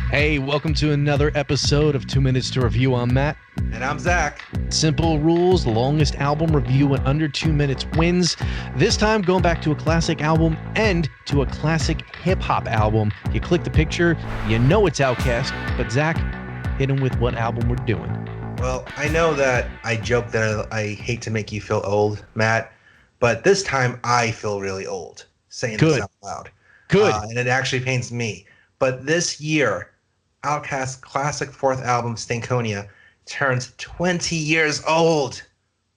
Hey, welcome to another episode of 2 Minutes to Review. I'm Matt. And I'm Zach. Simple rules, the longest album review in under 2 minutes wins. This time going back to a classic album and to a classic hip-hop album. You click the picture, you know it's Outkast, but Zach, hit him with what album we're doing. Well, I know that I joke that I hate to make you feel old, Matt, but this time I feel really old saying this out loud. Good. And it actually pains me. But this year, Outkast's classic fourth album, Stankonia, turns 20 years old.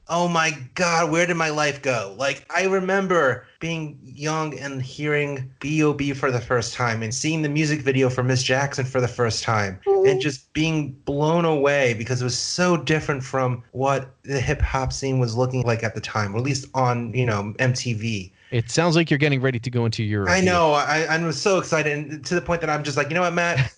Oh my God, where did my life go? Like, I remember being young and hearing B.O.B for the first time and seeing the music video for Miss Jackson for the first time and just being blown away because it was so different from what the hip hop scene was looking like at the time, or at least on, MTV. It sounds like you're getting ready to go into your review. I know. I was so excited, and to the point that I'm just like, you know what, Matt?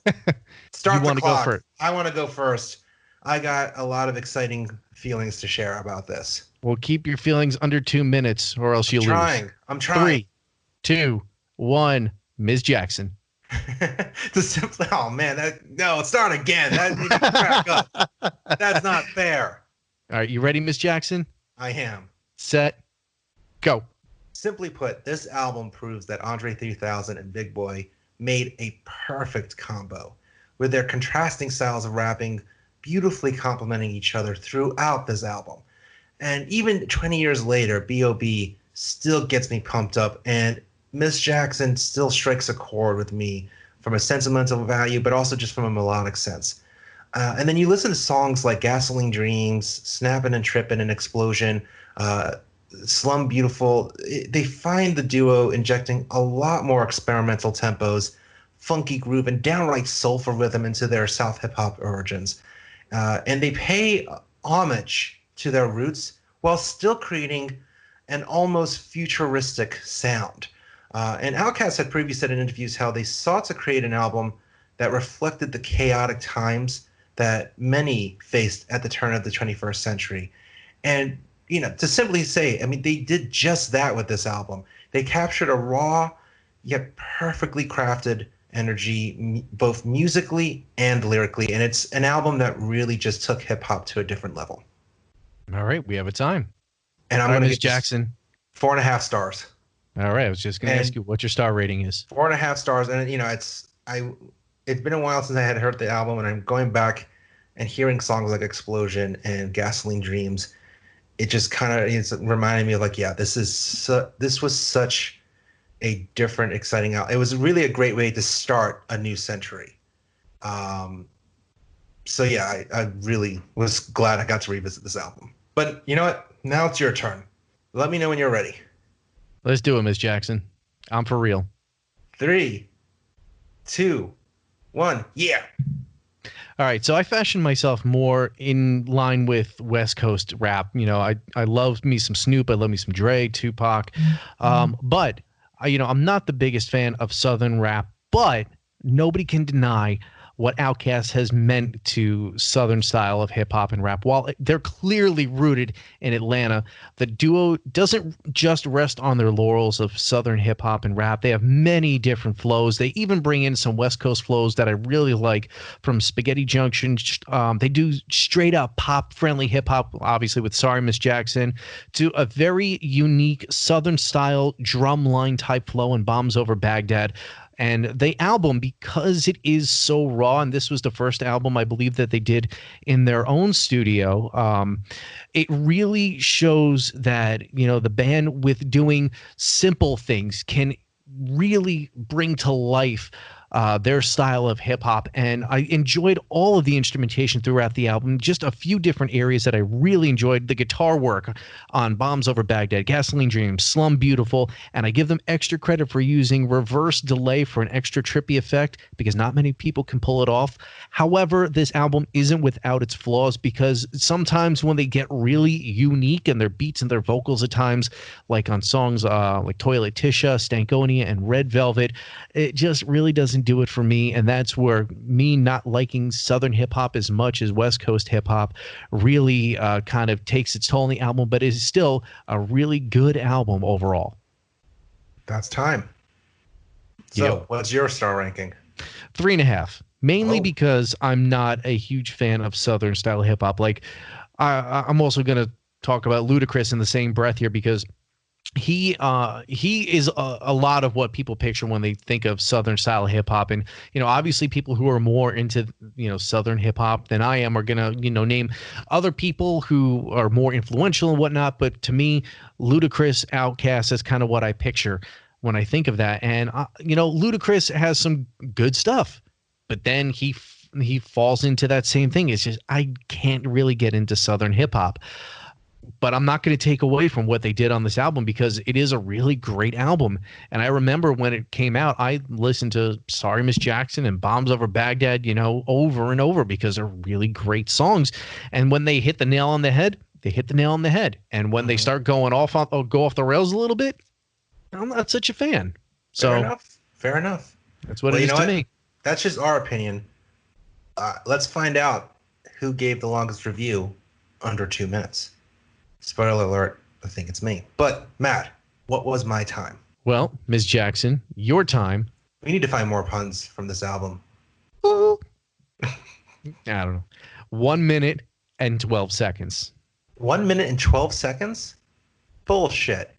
Start the clock. I want to go first. I got a lot of exciting feelings to share about this. Well, keep your feelings under 2 minutes or else you'll lose. I'm trying. 3, 2, 1, Ms. Jackson. Oh, man. Start again. That needs to crack up. That's not fair. All right, you ready, Ms. Jackson? I am. Set, go. Simply put, this album proves that Andre 3000 and Big Boi made a perfect combo, with their contrasting styles of rapping beautifully complementing each other throughout this album. And even 20 years later, B.O.B still gets me pumped up, and Miss Jackson still strikes a chord with me from a sentimental value, but also just from a melodic sense. And then you listen to songs like Gasoline Dreams, Snappin' and Trippin' and Explosion, Slum Beautiful. They find the duo injecting a lot more experimental tempos, funky groove, and downright soulful rhythm into their South hip-hop origins. And they pay homage to their roots while still creating an almost futuristic sound. And Outkast had previously said in interviews how they sought to create an album that reflected the chaotic times that many faced at the turn of the 21st century. And to simply say, they did just that with this album. They captured a raw yet perfectly crafted energy, both musically and lyrically. And it's an album that really just took hip hop to a different level. All right, we have a time. And I'm going to give Jackson 4.5 stars. All right, I was just going to ask you what your star rating is. 4.5 stars. And it's been a while since I had heard the album, and I'm going back and hearing songs like Explosion and Gasoline Dreams. It just kind of reminded me of this was such a different, exciting album. It was really a great way to start a new century. I really was glad I got to revisit this album. But you know what? Now it's your turn. Let me know when you're ready. Let's do it, Ms. Jackson. I'm for real. 3, 2, 1, yeah. All right, so I fashioned myself more in line with West Coast rap. I love me some Snoop, I love me some Dre, Tupac, but I'm not the biggest fan of Southern rap. But nobody can deny what Outkast has meant to Southern style of hip hop and rap. While they're clearly rooted in Atlanta, the duo doesn't just rest on their laurels of Southern hip hop and rap. They have many different flows. They even bring in some West Coast flows that I really like, from Spaghetti Junction. They do straight up pop friendly hip hop, obviously with Sorry Miss Jackson, to a very unique Southern style drum line type flow in Bombs Over Baghdad. And the album, because it is so raw, and this was the first album I believe that they did in their own studio, it really shows that, the band, with doing simple things, can really bring to life their style of hip hop. And I enjoyed all of the instrumentation throughout the album. Just a few different areas that I really enjoyed: the guitar work on Bombs Over Baghdad, Gasoline Dreams, Slum Beautiful. And I give them extra credit for using reverse delay for an extra trippy effect, because not many people can pull it off. However, this album isn't without its flaws, because sometimes when they get really unique in their beats and their vocals at times, like on songs like Toilet Tisha, Stankonia, and Red Velvet, it just really doesn't do it for me. And that's where me not liking Southern hip hop as much as West Coast hip hop really kind of takes its toll on the album, but it is still a really good album overall. That's time. So what's your star ranking? 3.5. mainly Oh. because I'm not a huge fan of Southern style hip hop. Like, I'm also gonna talk about Ludacris in the same breath here because he is a lot of what people picture when they think of Southern style hip hop. And obviously people who are more into Southern hip hop than I am are gonna name other people who are more influential and whatnot. But to me, Ludacris, Outkast is kind of what I picture when I think of that. And Ludacris has some good stuff, but then he falls into that same thing. It's just I can't really get into Southern hip hop. But I'm not going to take away from what they did on this album because it is a really great album. And I remember when it came out, I listened to Sorry Miss Jackson and Bombs Over Baghdad, over and over because they're really great songs. And when they hit the nail on the head, they hit the nail on the head. And when they start going go off the rails a little bit, I'm not such a fan. So Fair enough. That's what it is to me. That's just our opinion. Let's find out who gave the longest review under 2 minutes. Spoiler alert, I think it's me. But, Matt, what was my time? Well, Ms. Jackson, your time. We need to find more puns from this album. I don't know. 1 minute and 12 seconds. 1 minute and 12 seconds? Bullshit.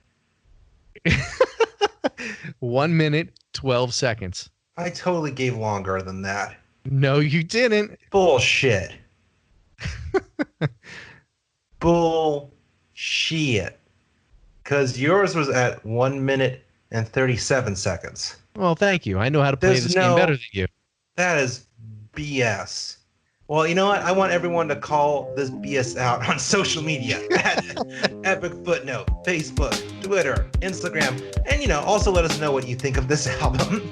1 minute, 12 seconds. I totally gave longer than that. No, you didn't. Bullshit. Bullshit. Because yours was at 1 minute and 37 seconds. Well, thank you. I know how to play this game better than you. That is BS. Well, you know what? I want everyone to call this BS out on social media at Epic Footnote, Facebook, Twitter, Instagram, and also let us know what you think of this album.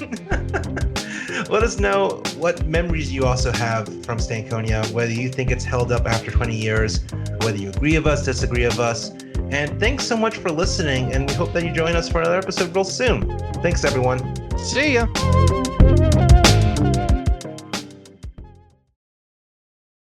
Let us know what memories you also have from Stankonia, whether you think it's held up after 20 years, whether you agree with us, disagree with us. And thanks so much for listening, and we hope that you join us for another episode real soon. Thanks, everyone. See ya.